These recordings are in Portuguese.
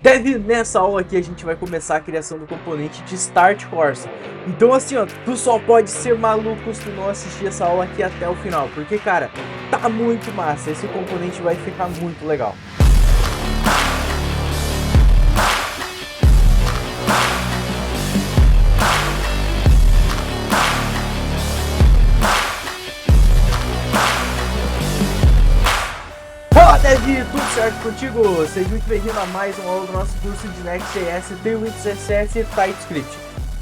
Nessa aula aqui a gente vai começar a criação do componente de Start Course. Então assim, ó, tu só pode ser maluco se tu não assistir essa aula aqui até o final, porque cara, tá muito massa, esse componente vai ficar muito legal. Fala, Dev! Tudo certo contigo? Seja muito bem-vindo a mais uma aula do nosso curso de Next.js, Tailwind CSS e TypeScript.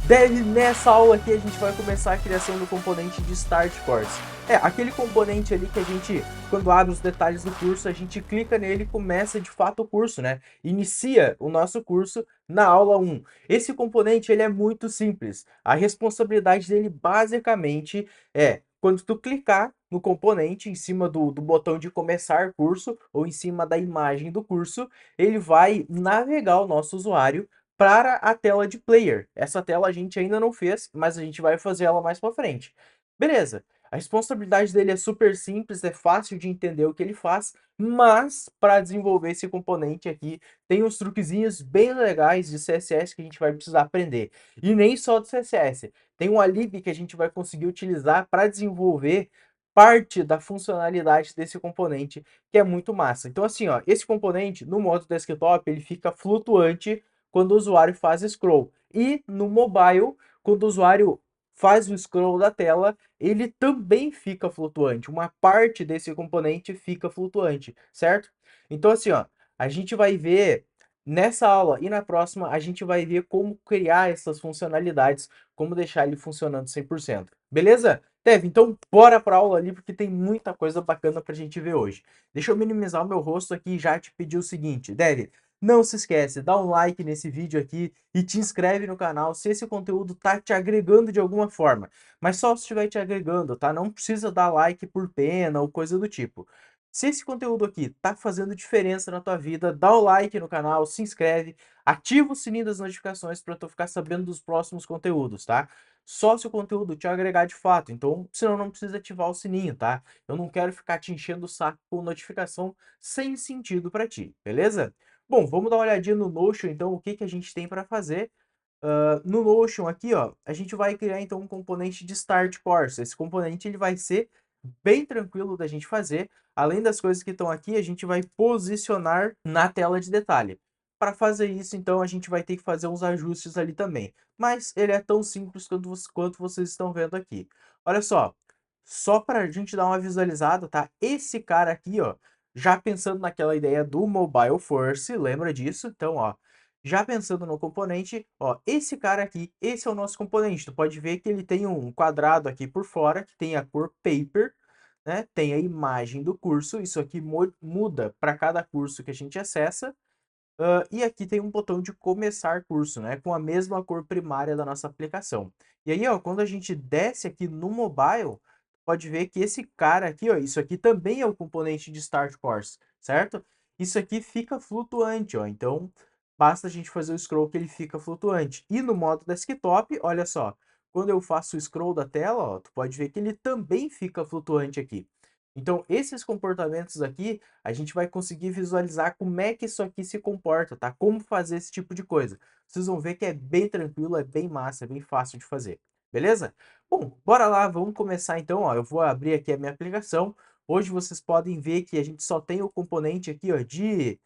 Dev, nessa aula aqui a gente vai começar a criação do componente de Start Course. É, aquele componente ali que a gente, quando abre os detalhes do curso, a gente clica nele e começa de fato o curso, né? Inicia o nosso curso na aula 1. Esse componente, ele é muito simples. A responsabilidade dele basicamente é quando tu clicar no componente em cima do botão de começar curso ou em cima da imagem do curso, ele vai navegar o nosso usuário para a tela de player. Essa tela a gente ainda não fez, mas a gente vai fazer ela mais para frente. Beleza. A responsabilidade dele é super simples, é fácil de entender o que ele faz, mas para desenvolver esse componente aqui, tem uns truquezinhos bem legais de CSS que a gente vai precisar aprender. E nem só do CSS. Tem um lib que a gente vai conseguir utilizar para desenvolver parte da funcionalidade desse componente, que é muito massa. Então, assim, ó, esse componente, no modo desktop, ele fica flutuante quando o usuário faz scroll. E no mobile, quando o usuário faz o scroll da tela, ele também fica flutuante. Uma parte desse componente fica flutuante, certo? Então, assim, ó, a gente vai ver nessa aula e na próxima, a gente vai ver como criar essas funcionalidades, como deixar ele funcionando 100%. Beleza? Dev, então bora para aula ali, porque tem muita coisa bacana para a gente ver hoje. Deixa eu minimizar o meu rosto aqui e já te pedir o seguinte, Dev, não se esquece, dá um like nesse vídeo aqui e te inscreve no canal se esse conteúdo tá te agregando de alguma forma. Mas só se estiver te agregando, tá? Não precisa dar like por pena ou coisa do tipo. Se esse conteúdo aqui tá fazendo diferença na tua vida, dá o like no canal, se inscreve, ativa o sininho das notificações para tu ficar sabendo dos próximos conteúdos, tá? Só se o conteúdo te agregar de fato, então senão não precisa ativar o sininho, tá? Eu não quero ficar te enchendo o saco com notificação sem sentido para ti, beleza? Bom, vamos dar uma olhadinha no Notion, então, o que que a gente tem para fazer. No Notion aqui, ó, a gente vai criar então um componente de Start Course. Esse componente ele vai ser bem tranquilo da gente fazer. Além das coisas que estão aqui, a gente vai posicionar na tela de detalhe. Para fazer isso, então, a gente vai ter que fazer uns ajustes ali também. Mas ele é tão simples quanto vocês estão vendo aqui. Olha só para a gente dar uma visualizada, tá? Esse cara aqui, ó, já pensando naquela ideia do Mobile First, lembra disso? Então, ó, já pensando no componente, ó, esse cara aqui, esse é o nosso componente. Tu pode ver que ele tem um quadrado aqui por fora, que tem a cor paper, né? Tem a imagem do curso, isso aqui muda para cada curso que a gente acessa. E aqui tem um botão de começar curso, né? Com a mesma cor primária da nossa aplicação. E aí, ó, quando a gente desce aqui no mobile, pode ver que esse cara aqui, ó, isso aqui também é o componente de Start Course, certo? Isso aqui fica flutuante, ó. Então, basta a gente fazer o scroll que ele fica flutuante. E no modo desktop, olha só, quando eu faço o scroll da tela, ó, tu pode ver que ele também fica flutuante aqui. Então, esses comportamentos aqui, a gente vai conseguir visualizar como é que isso aqui se comporta, tá? Como fazer esse tipo de coisa. Vocês vão ver que é bem tranquilo, é bem massa, é bem fácil de fazer. Beleza? Bom, bora lá, vamos começar então, ó. Eu vou abrir aqui a minha aplicação. Hoje vocês podem ver que a gente só tem o componente aqui, ó, de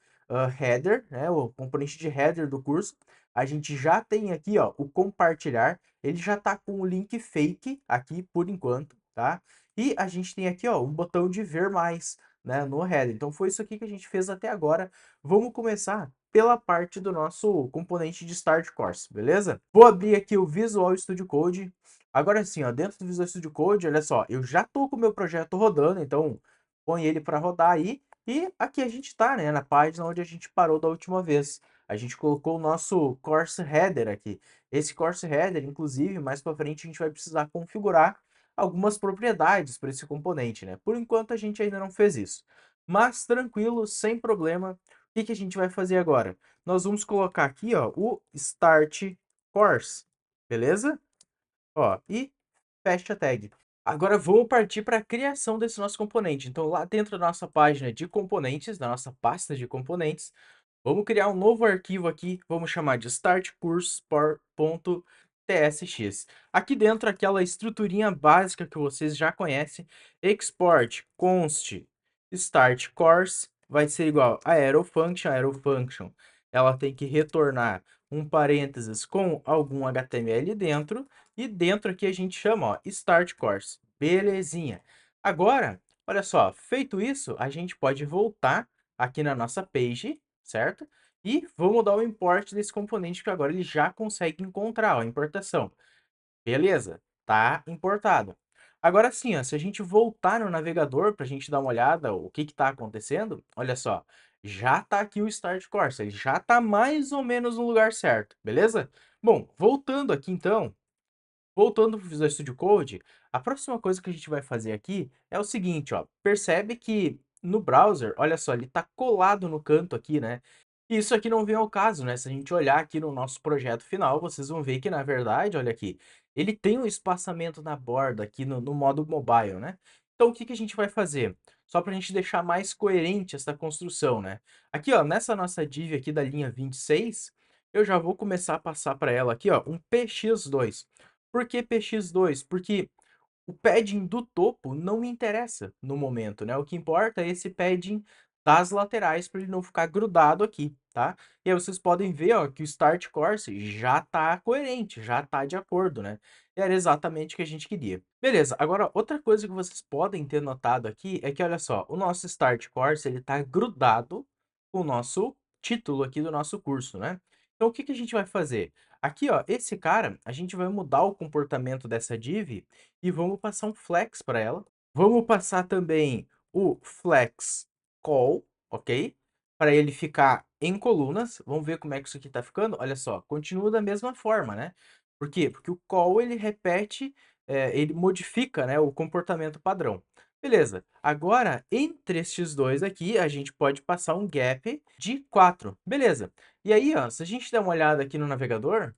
header, né? O componente de header do curso. A gente já tem aqui, ó, o compartilhar. Ele já tá com o link fake aqui por enquanto, tá? E a gente tem aqui, ó, um botão de ver mais, né, no header. Então foi isso aqui que a gente fez até agora. Vamos começar pela parte do nosso componente de Start Course, beleza? Vou abrir aqui o Visual Studio Code. Agora sim, ó, dentro do Visual Studio Code, olha só, eu já tô com o meu projeto rodando, então põe ele para rodar aí. E aqui a gente tá, né, na página onde a gente parou da última vez. A gente colocou o nosso course header aqui. Esse course header, inclusive, mais para frente a gente vai precisar configurar algumas propriedades para esse componente, né? Por enquanto a gente ainda não fez isso. Mas tranquilo, sem problema. O que que a gente vai fazer agora? Nós vamos colocar aqui, ó, o Start Course, beleza? Ó, e fecha a tag. Agora vamos partir para a criação desse nosso componente. Então, lá dentro da nossa página de componentes, da nossa pasta de componentes, Vamos criar um novo arquivo aqui, vamos chamar de startcourse.tsx. Aqui dentro, aquela estruturinha básica que vocês já conhecem, export const start course vai ser igual a arrow function, ela tem que retornar um parênteses com algum HTML dentro, e dentro aqui a gente chama, ó, start course. Belezinha. Agora, olha só, feito isso, a gente pode voltar aqui na nossa page, certo? E vamos dar o import desse componente que agora ele já consegue encontrar, ó, a importação. Beleza, tá importado. Agora sim, ó, se a gente voltar no navegador para a gente dar uma olhada o que está acontecendo, olha só, já está aqui o Start Course, ele já está mais ou menos no lugar certo, beleza? Bom, voltando aqui então, voltando para o Visual Studio Code, a próxima coisa que a gente vai fazer aqui é o seguinte, ó, percebe que no browser, olha só, ele está colado no canto aqui, né? E isso aqui não vem ao caso, né? Se a gente olhar aqui no nosso projeto final, vocês vão ver que, na verdade, olha aqui, ele tem um espaçamento na borda aqui no modo mobile, né? Então, o que que a gente vai fazer? Só para a gente deixar mais coerente essa construção, né? Aqui, ó, nessa nossa div aqui da linha 26, eu já vou começar a passar para ela aqui, ó, um px2. Por que px2? Porque o padding do topo não me interessa no momento, né? O que importa é esse padding das laterais para ele não ficar grudado aqui, tá? E aí vocês podem ver, ó, que o start course já tá coerente, já tá de acordo, né? E era exatamente o que a gente queria. Beleza, agora outra coisa que vocês podem ter notado aqui é que, olha só, o nosso start course, ele tá grudado com o nosso título aqui do nosso curso, né? Então, o que que a gente vai fazer? Aqui, ó, esse cara, a gente vai mudar o comportamento dessa div e vamos passar um flex para ela. Vamos passar também o flex call, ok? Para ele ficar em colunas. Vamos ver como é que isso aqui está ficando. Olha só, continua da mesma forma, né? Por quê? Porque o call ele repete, ele modifica, né, o comportamento padrão. Beleza. Agora, entre estes dois aqui, a gente pode passar um gap de 4. Beleza. E aí, ó, se a gente der uma olhada aqui no navegador,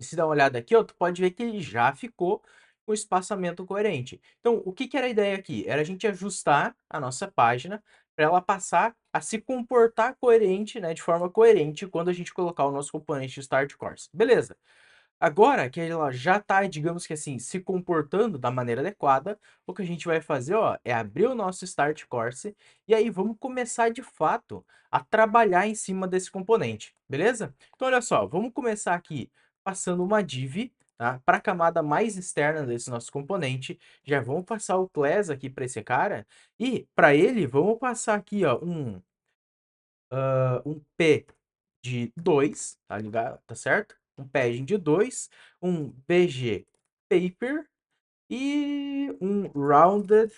e se dá uma olhada aqui, ó, tu pode ver que ele já ficou com espaçamento coerente. Então, o que que era a ideia aqui? Era a gente ajustar a nossa página para ela passar a se comportar coerente, né, de forma coerente quando a gente colocar o nosso componente Start Course. Beleza. Agora que ela já está, digamos que assim, se comportando da maneira adequada, o que a gente vai fazer, ó, é abrir o nosso Start Course e aí vamos começar de fato a trabalhar em cima desse componente, beleza? Então, olha só, vamos começar aqui passando uma div, tá? Para a camada mais externa desse nosso componente, já vamos passar o class aqui para esse cara e para ele vamos passar aqui, ó, um p de 2, tá ligado? Tá certo? Um padding de 2, um bg paper e um rounded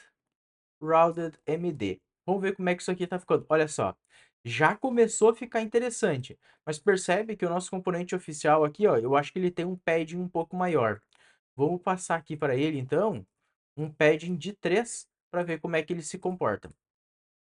md. Vamos ver como é que isso aqui tá ficando. Olha só, já começou a ficar interessante, mas percebe que o nosso componente oficial aqui, ó, eu acho que ele tem um padding um pouco maior. Vamos passar aqui para ele, então, um padding de 3 para ver como é que ele se comporta.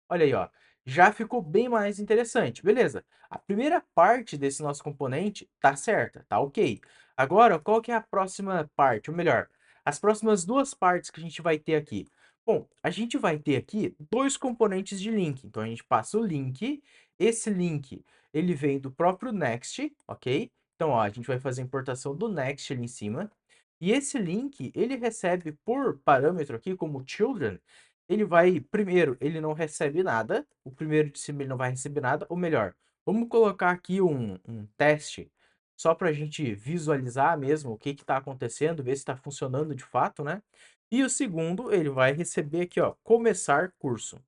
Olha aí, ó. Já ficou bem mais interessante. Beleza. A primeira parte desse nosso componente tá certa, tá ok. Agora, qual que é a próxima parte? Ou melhor, as próximas duas partes que a gente vai ter aqui. Bom, a gente vai ter aqui dois componentes de link. Então, a gente passa o link. Esse link, ele vem do próprio Next, ok? Então, ó, a gente vai fazer a importação do Next ali em cima. E esse link, ele recebe por parâmetro aqui, como children, ele vai, primeiro, ele não recebe nada. O primeiro de cima ele não vai receber nada. Ou melhor, vamos colocar aqui um teste só para a gente visualizar mesmo o que está acontecendo, ver se está funcionando de fato, né? E o segundo, ele vai receber aqui, ó, começar curso.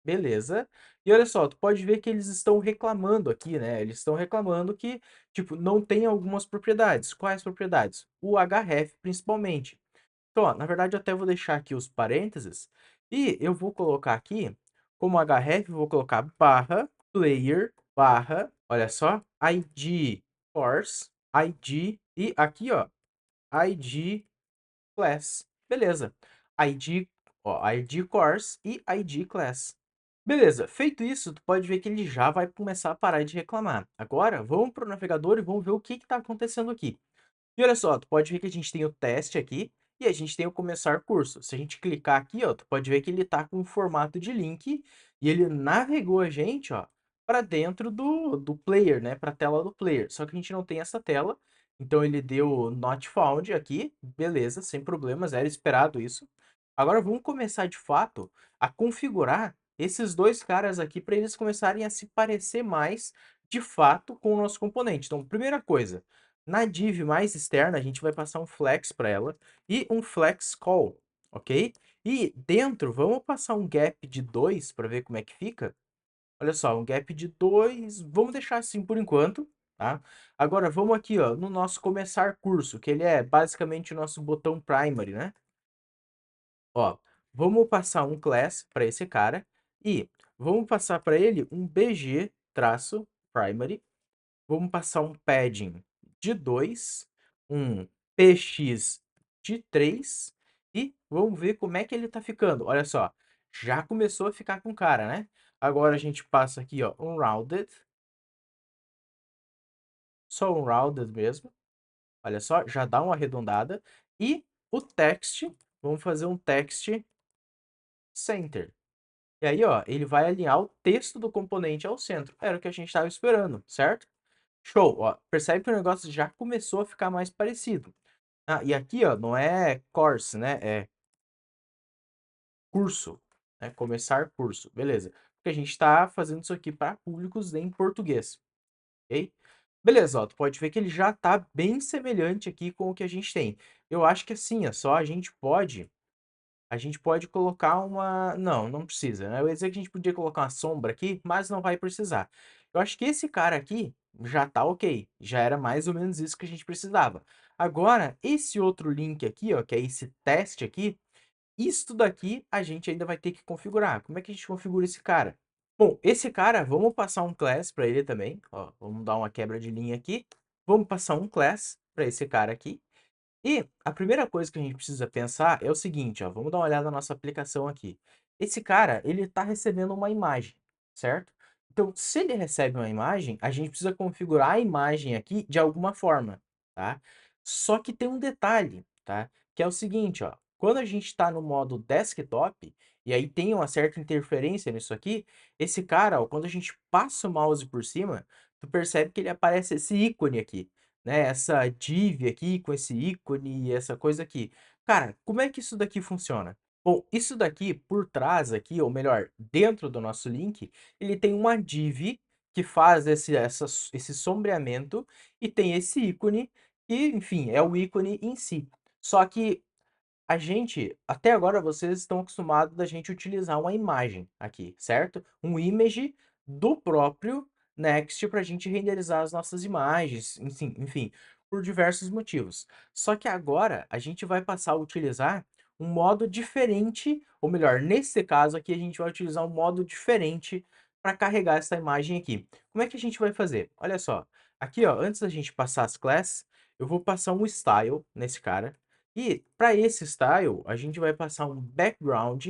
Beleza. E olha só, tu pode ver que eles estão reclamando aqui, né? Eles estão reclamando que, tipo, não tem algumas propriedades. Quais propriedades? O href, principalmente. Então, ó, na verdade, eu até vou deixar aqui os parênteses e eu vou colocar aqui, como href, eu vou colocar barra player, barra, olha só, id course, id e aqui, ó, id class. Beleza. id, ó, id course e id class. Beleza, feito isso, tu pode ver que ele já vai começar a parar de reclamar. Agora, vamos para o navegador e vamos ver o que está acontecendo aqui. E olha só, tu pode ver que a gente tem o teste aqui e a gente tem o começar curso. Se a gente clicar aqui, ó, tu pode ver que ele tá com um formato de link e ele navegou a gente, ó, para dentro do player, né? Para a tela do player. Só que a gente não tem essa tela, então ele deu not found aqui, beleza, sem problemas, era esperado isso. Agora vamos começar de fato a configurar esses dois caras aqui para eles começarem a se parecer mais de fato com o nosso componente. Então, primeira coisa, na div mais externa, a gente vai passar um flex para ela e um flex call, ok? E dentro, vamos passar um gap de 2 para ver como é que fica. Olha só, um gap de 2, vamos deixar assim por enquanto, tá? Agora vamos aqui, ó, no nosso começar curso, que ele é basicamente o nosso botão primary, né? Ó, vamos passar um class para esse cara e vamos passar para ele um bg traço primary. Vamos passar um padding de 2, um px de 3 e vamos ver como é que ele tá ficando. Olha só, já começou a ficar com cara, né? Agora a gente passa aqui, ó, um rounded, só um rounded mesmo. Olha só, já dá uma arredondada. E o text, vamos fazer um text center. E aí, ó, ele vai alinhar o texto do componente ao centro. Era o que a gente estava esperando, certo? Show, ó. Percebe que o negócio já começou a ficar mais parecido. Ah, e aqui, ó, não é course, né? É curso, né? Começar curso, beleza. Porque a gente está fazendo isso aqui para públicos em português, ok? Beleza, ó, tu pode ver que ele já está bem semelhante aqui com o que a gente tem. Eu acho que assim, ó, só a gente pode colocar uma... Não, não precisa, né? Eu ia dizer que a gente podia colocar uma sombra aqui, mas não vai precisar. Eu acho que esse cara aqui já tá ok. Já era mais ou menos isso que a gente precisava. Agora, esse outro link aqui, ó, que é esse teste aqui, isso daqui a gente ainda vai ter que configurar. Como é que a gente configura esse cara? Bom, esse cara, vamos passar um class para ele também. Ó, vamos dar uma quebra de linha aqui. Vamos passar um class para esse cara aqui. E a primeira coisa que a gente precisa pensar é o seguinte, ó, vamos dar uma olhada na nossa aplicação aqui. Esse cara, ele está recebendo uma imagem, certo? Então, se ele recebe uma imagem, a gente precisa configurar a imagem aqui de alguma forma, tá? Só que tem um detalhe, tá? Que é o seguinte, ó, quando a gente está no modo desktop, e aí tem uma certa interferência nisso aqui, esse cara, ó, quando a gente passa o mouse por cima, tu percebe que ele aparece esse ícone aqui, né, essa div aqui com esse ícone e essa coisa aqui. Cara, como é que isso daqui funciona? Bom, isso daqui por trás aqui, ou melhor, dentro do nosso link, ele tem uma div que faz esse sombreamento e tem esse ícone que, enfim, é o ícone em si. Só que a gente, até agora vocês estão acostumados da gente utilizar uma imagem aqui, certo? Um image do próprio Next para a gente renderizar as nossas imagens, enfim, por diversos motivos. Só que agora a gente vai passar a utilizar um modo diferente, ou melhor, nesse caso aqui a gente vai utilizar um modo diferente para carregar essa imagem aqui. Como é que a gente vai fazer? Olha só, aqui ó, antes da gente passar as classes, eu vou passar um style nesse cara. E para esse style, a gente vai passar um background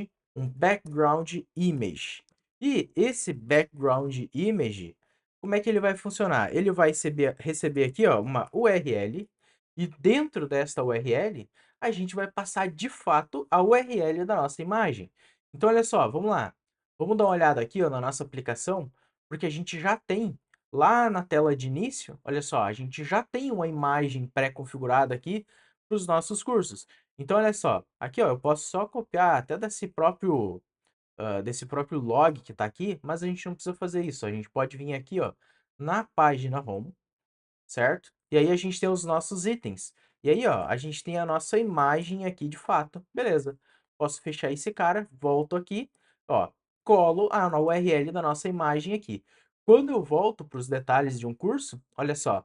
image. E esse background image, como é que ele vai funcionar? Ele vai receber aqui ó, uma URL, e dentro desta URL, a gente vai passar de fato a URL da nossa imagem. Então, olha só, vamos lá. Vamos dar uma olhada aqui ó, na nossa aplicação, porque a gente já tem lá na tela de início, olha só, a gente já tem uma imagem pré-configurada aqui para os nossos cursos. Então, olha só, aqui ó, eu posso só copiar até desse próprio log que está aqui, mas a gente não precisa fazer isso. A gente pode vir aqui ó, na página home, certo? E aí a gente tem os nossos itens. E aí ó, a gente tem a nossa imagem aqui de fato. Beleza. Posso fechar esse cara, volto aqui, ó, colo a URL da nossa imagem aqui. Quando eu volto para os detalhes de um curso, olha só,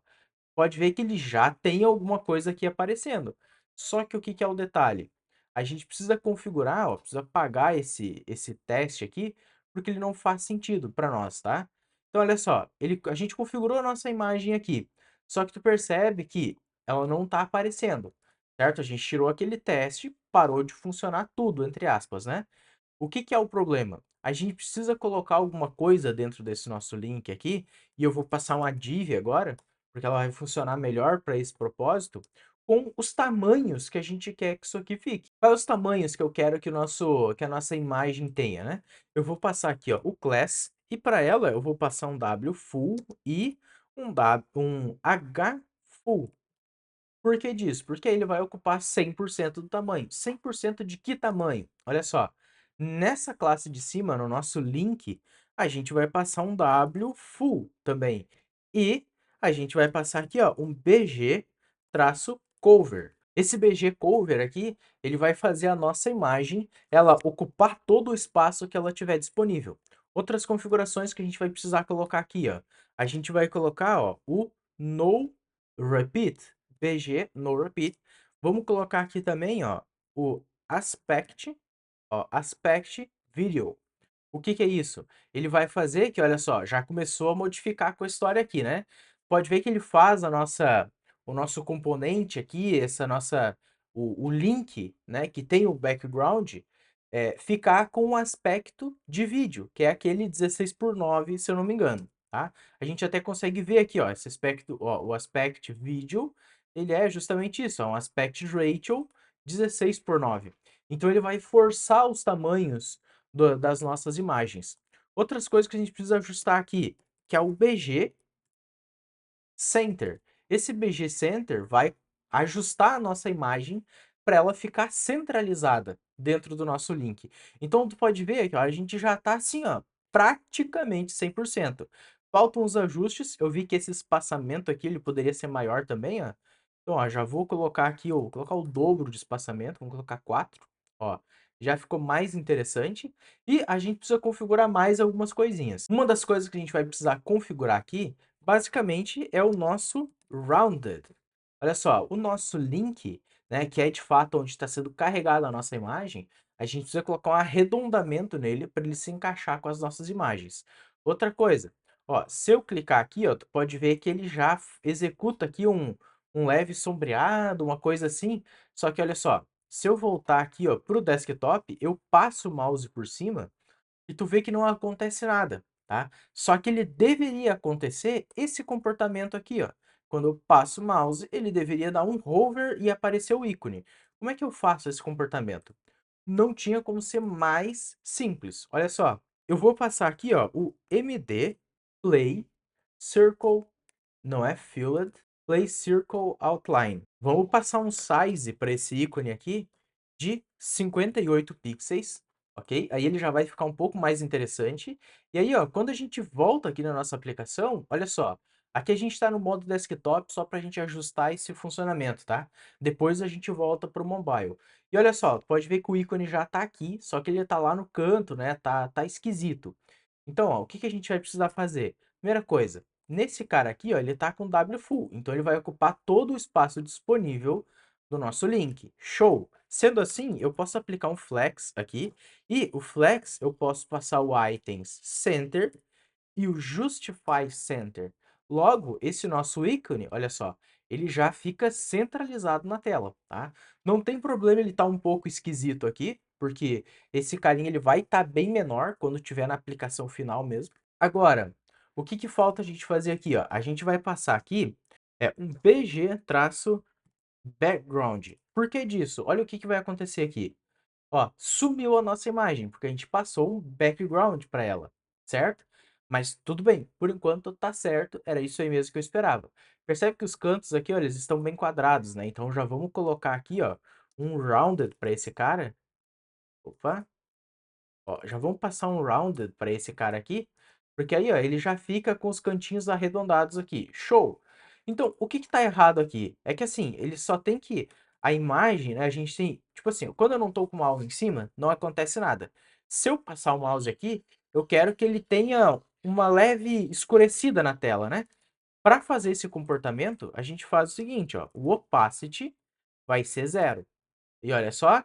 pode ver que ele já tem alguma coisa aqui aparecendo. Só que o que que é o detalhe? A gente precisa configurar, ó, precisa apagar esse teste aqui, porque ele não faz sentido para nós, tá? Então, olha só, a gente configurou a nossa imagem aqui, só que tu percebe que ela não está aparecendo, certo? A gente tirou aquele teste, parou de funcionar tudo, entre aspas, né? O que que é o problema? A gente precisa colocar alguma coisa dentro desse nosso link aqui, e eu vou passar uma div agora, porque ela vai funcionar melhor para esse propósito, com os tamanhos que a gente quer que isso aqui fique. Quais os tamanhos que eu quero que a nossa imagem tenha, né? Eu vou passar aqui, ó, o class E para ela eu vou passar um W full e um H full. Por que disso? Porque ele vai ocupar 100% do tamanho. 100% de que tamanho? Olha só, nessa classe de cima, no nosso link, a gente vai passar um W full também. E a gente vai passar aqui, ó, um BG-cover. Esse BG cover aqui, ele vai fazer a nossa imagem, ela ocupar todo o espaço que ela tiver disponível. Outras configurações que a gente vai precisar colocar aqui, ó. A gente vai colocar, ó, o no repeat. VG no repeat. Vamos colocar aqui também, ó, o aspect video. O que que é isso? Ele vai fazer que, olha só, já começou a modificar com a história aqui, né? Pode ver que ele faz o nosso componente aqui, o link, né, que tem o background, ficar com o aspecto de vídeo, que é aquele 16:9, se eu não me engano, tá? A gente até consegue ver aqui, ó, esse aspecto, ó, o aspect video, ele é justamente isso, é um aspect ratio 16:9. Então ele vai forçar os tamanhos das nossas imagens. Outras coisas que a gente precisa ajustar aqui, que é o BG Center. Esse BG Center vai ajustar a nossa imagem para ela ficar centralizada dentro do nosso link. Então, tu pode ver que ó, a gente já está assim, ó, praticamente 100%. Faltam os ajustes. Eu vi que esse espaçamento aqui ele poderia ser maior também, ó. Então, ó, já vou colocar aqui, ó, vou colocar o dobro de espaçamento, vamos colocar 4, ó. Já ficou mais interessante. E a gente precisa configurar mais algumas coisinhas. Uma das coisas que a gente vai precisar configurar aqui basicamente é o nosso rounded. Olha só, o nosso link, né, que é de fato onde está sendo carregada a nossa imagem, a gente precisa colocar um arredondamento nele para ele se encaixar com as nossas imagens. Outra coisa, ó, se eu clicar aqui, ó, tu pode ver que ele já executa aqui um leve sombreado, uma coisa assim. Só que olha só, se eu voltar aqui, ó, para o desktop, eu passo o mouse por cima e tu vê que não acontece nada, tá? Só que ele deveria acontecer esse comportamento aqui, ó. Quando eu passo o mouse, ele deveria dar um hover e aparecer o ícone. Como é que eu faço esse comportamento? Não tinha como ser mais simples. Olha só, eu vou passar aqui, ó, o MD Play Circle, não é Filled, Play Circle Outline. Vamos passar um size para esse ícone aqui de 58 pixels, ok? Aí ele já vai ficar um pouco mais interessante. E aí, ó, quando a gente volta aqui na nossa aplicação, olha só, aqui a gente está no modo desktop só para a gente ajustar esse funcionamento, tá? Depois a gente volta para o mobile. E olha só, pode ver que o ícone já está aqui, só que ele está lá no canto, né? Tá esquisito. Então, ó, o que que a gente vai precisar fazer? Primeira coisa, nesse cara aqui, ó, ele tá com W full, então ele vai ocupar todo o espaço disponível do nosso link. Show! Sendo assim, eu posso aplicar um flex aqui, e o flex eu posso passar o items center e o justify center. Logo, esse nosso ícone, olha só, ele já fica centralizado na tela, tá? Não tem problema ele estar um pouco esquisito aqui, porque esse carinha ele vai estar bem menor quando tiver na aplicação final mesmo. Agora, o que que falta a gente fazer aqui, ó? A gente vai passar aqui um bg-background. Por que disso? Olha o que que vai acontecer aqui. Ó, sumiu a nossa imagem, porque a gente passou um background para ela, certo? Mas tudo bem, por enquanto tá certo, era isso aí mesmo que eu esperava. Percebe que os cantos aqui, ó, eles estão bem quadrados, né? Então já vamos colocar aqui, ó, um rounded para esse cara. Opa, ó, já vamos passar um rounded para esse cara aqui, porque aí, ó, ele já fica com os cantinhos arredondados aqui. Show! Então, o que que tá errado aqui? É que assim, ele só tem que a imagem, né, a gente tem, tipo assim, quando eu não tô com o mouse em cima, não acontece nada. Se eu passar o mouse aqui, eu quero que ele tenha uma leve escurecida na tela, né? Para fazer esse comportamento, a gente faz o seguinte, ó, o opacity vai ser zero. E olha só,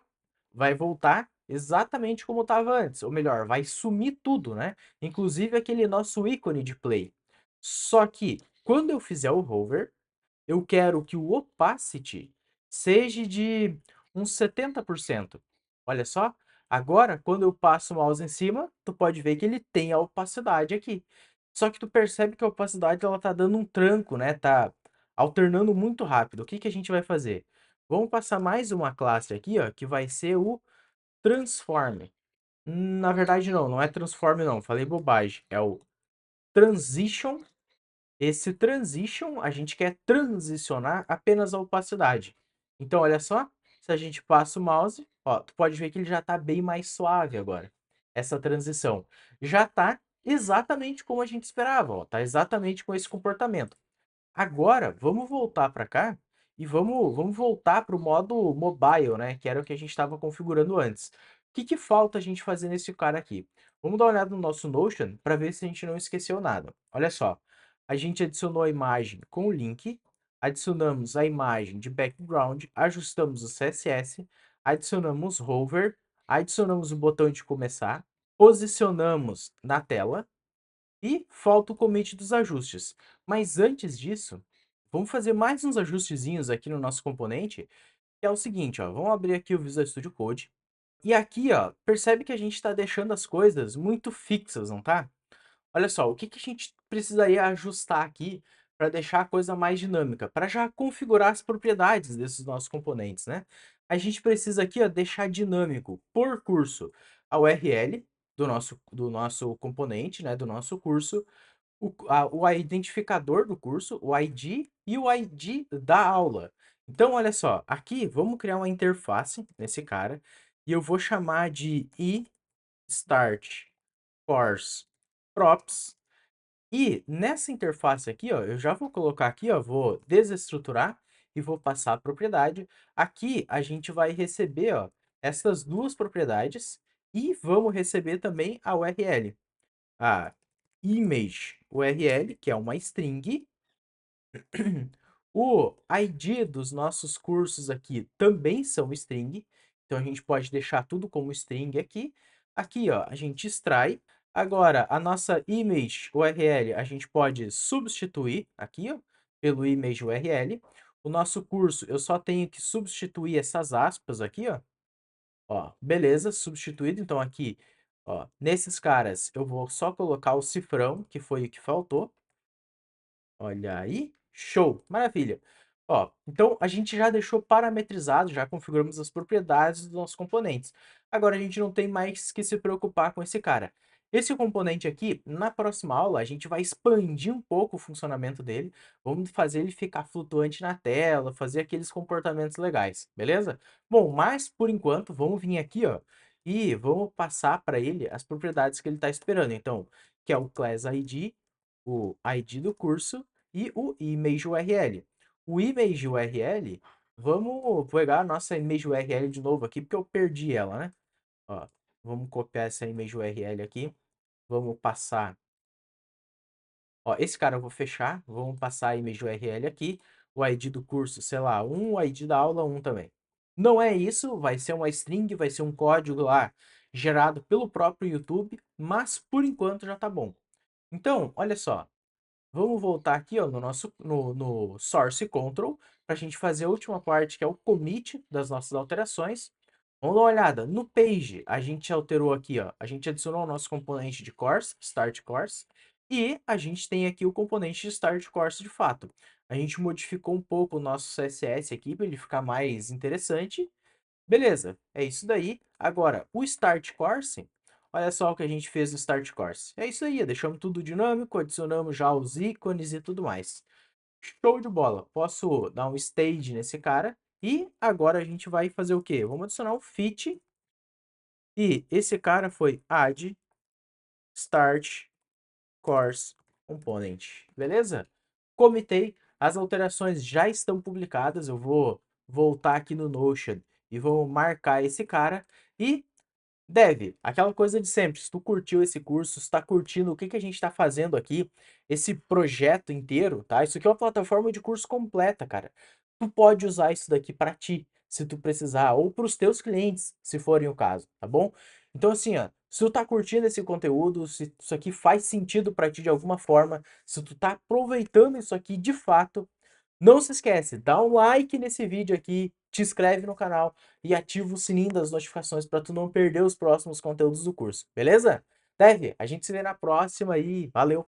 vai voltar exatamente como estava antes, ou melhor, vai sumir tudo, né? Inclusive aquele nosso ícone de play. Só que quando eu fizer o hover, eu quero que o opacity seja de uns 70%. Olha só, agora quando eu passo o mouse em cima, tu pode ver que ele tem a opacidade aqui. Só que tu percebe que a opacidade ela tá dando um tranco, né? Tá alternando muito rápido. O que que a gente vai fazer? Vamos passar mais uma classe aqui, ó, que vai ser o transform. Na verdade, não, não é transform, não. Falei bobagem. É o transition. Esse transition, a gente quer transicionar apenas a opacidade. Então, olha só, se a gente passa o mouse, ó, tu pode ver que ele já está bem mais suave agora. Essa transição já está exatamente como a gente esperava, ó, tá exatamente com esse comportamento. Agora, vamos voltar para cá e vamos voltar para o modo mobile, né? Que era o que a gente estava configurando antes. O que que falta a gente fazer nesse cara aqui? Vamos dar uma olhada no nosso Notion para ver se a gente não esqueceu nada. Olha só, a gente adicionou a imagem com o link, adicionamos a imagem de background, ajustamos o CSS, adicionamos hover, adicionamos o botão de começar, posicionamos na tela, e falta o commit dos ajustes. Mas antes disso, vamos fazer mais uns ajustezinhos aqui no nosso componente, que é o seguinte, ó, vamos abrir aqui o Visual Studio Code. E aqui, ó, percebe que a gente está deixando as coisas muito fixas, não tá? Olha só, o que que a gente precisaria ajustar aqui para deixar a coisa mais dinâmica, para já configurar as propriedades desses nossos componentes, né? A gente precisa aqui, ó, deixar dinâmico por curso a URL do nosso componente, né, do nosso curso, o identificador do curso, o ID e o ID da aula. Então, olha só, aqui vamos criar uma interface nesse cara e eu vou chamar de start course props. E nessa interface aqui, ó, eu já vou colocar aqui, ó, vou desestruturar e vou passar a propriedade. Aqui a gente vai receber, ó, essas duas propriedades e vamos receber também a URL. A image URL, que é uma string. O ID dos nossos cursos aqui também são string, então a gente pode deixar tudo como string aqui. Aqui, ó, a gente extrai. Agora, a nossa image URL a gente pode substituir aqui, ó, pelo image URL. O nosso curso, eu só tenho que substituir essas aspas aqui, ó. Ó, beleza, substituído. Então aqui, ó, nesses caras eu vou só colocar o cifrão, que foi o que faltou. Olha aí, show, maravilha. Ó, então a gente já deixou parametrizado, já configuramos as propriedades dos nossos componentes. Agora a gente não tem mais que se preocupar com esse cara. Esse componente aqui, na próxima aula, a gente vai expandir um pouco o funcionamento dele. Vamos fazer ele ficar flutuante na tela, fazer aqueles comportamentos legais, beleza? Bom, mas por enquanto, vamos vir aqui, ó, e vamos passar para ele as propriedades que ele está esperando. Então, que é o class ID, o ID do curso e o image URL. O image URL, vamos pegar a nossa image URL de novo aqui, porque eu perdi ela, né? Ó, vamos copiar essa image URL aqui, vamos passar. Ó, esse cara eu vou fechar, vamos passar a image URL aqui, o ID do curso, sei lá, 1, o ID da aula 1 também. Não é isso, vai ser uma string, vai ser um código lá gerado pelo próprio YouTube, mas por enquanto já tá bom. Então, olha só, vamos voltar aqui, ó, no source control para a gente fazer a última parte, que é o commit das nossas alterações. Vamos dar uma olhada. No page, a gente alterou aqui, ó, a gente adicionou o nosso componente de course, start course, e a gente tem aqui o componente de start course de fato. A gente modificou um pouco o nosso CSS aqui para ele ficar mais interessante. Beleza, é isso daí. Agora, o Start Course, olha só o que a gente fez no Start Course. É isso aí, deixamos tudo dinâmico, adicionamos já os ícones e tudo mais. Show de bola. Posso dar um stage nesse cara. E agora a gente vai fazer o quê? Vamos adicionar um fit. E esse cara foi add start course component. Beleza? Comitei. As alterações já estão publicadas. Eu vou voltar aqui no Notion e vou marcar esse cara. E aquela coisa de sempre, se tu curtiu esse curso, se tá curtindo o que que a gente tá fazendo aqui, esse projeto inteiro, tá? Isso aqui é uma plataforma de curso completa, cara. Tu pode usar isso daqui para ti, se tu precisar, ou para os teus clientes, se forem o caso, tá bom? Então assim, ó, se tu tá curtindo esse conteúdo, se isso aqui faz sentido para ti de alguma forma, se tu tá aproveitando isso aqui de fato, não se esquece, dá um like nesse vídeo aqui, te inscreve no canal e ativa o sininho das notificações para tu não perder os próximos conteúdos do curso, beleza? A gente se vê na próxima e valeu!